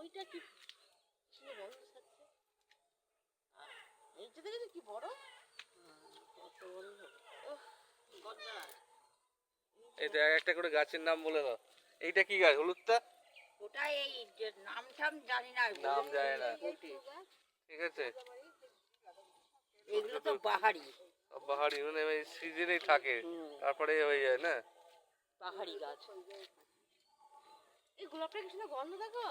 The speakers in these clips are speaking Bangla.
ওইটা কি গন্ধ ছাড়ছে? এইটা দেখেছি কি বড়, কত বড় গন্ধ। এটা একটা করে গাছের নাম বলে দাও। এইটা কি গাছ? হলুদটা? ওটা এই যে নাম টাম জানি না, নাম জানি না। ঠিক আছে, এগুলো তো বাহারি বাহারি মানে সিজনেই থাকে, তারপরে হয়ে যায় না। পাহাড়ি গাছ। এই গোলাপটা কি সুন্দর গন্ধ দেখো।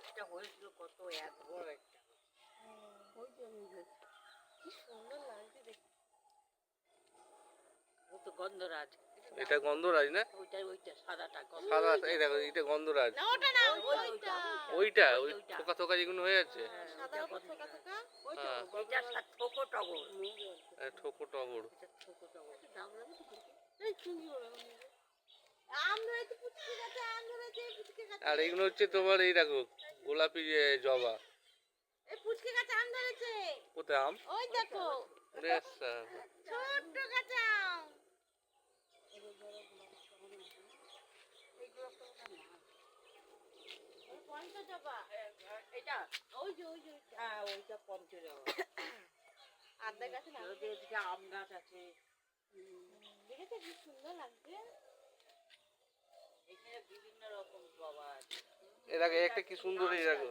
এটা হয়েছিল কত এক বড় একটা। ওই যে কি সুন্দর লাগছে দেখতে। ও তো গন্ধরাজ। এটা গন্ধরাজ না? ওইটা সাদাটা সাদা। এই দেখো এটা গন্ধরাজ। না ওটা না, ওইটা ওইটা ওই থোকা থোকা যেগুলো হয়ে যাচ্ছে। সাদা থোকা থোকা ওইটা। এটা ঠোকো টগর। ঠোকো টগর। এটা ঠোকো টগর। দাম লাগে তো এই চুঙ্গি বলে আম ধরেছে পুচকে গাছে, আম ধরেছে পুচকে গাছে। আর এগুলো হচ্ছে তোমার এই দেখো গোলাপি জবা। এই পুচকে গাছে আম ধরেছে। কোথায় আম? ওই দেখো ছোট্ট গাছে আম। পঞ্চজবা এটা ওই যে হ্যাঁ ওইটা পঞ্চজবা। আদা গাছে না, ওদিকে আম গাছ আছে। দেখেছো কি সুন্দর লাগছে। এখানে বিভিন্ন রকম জবা আছে। এই দেখো একটা কি সুন্দর, এই দেখো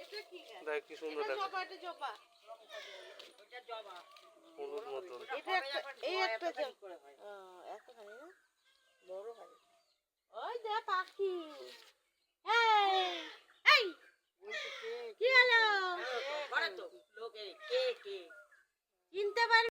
এটা কি গাছ? দেখ কি সুন্দর দেখো। জবা, এটা জবা। ওটা জবা হলুদ মতন। এটা একটা এই একটা জবা এতখানি না বড় হয়। ওই দে পাখি। এই এই কি হলো? বড় তো লোকে কে চিনতে পারবে।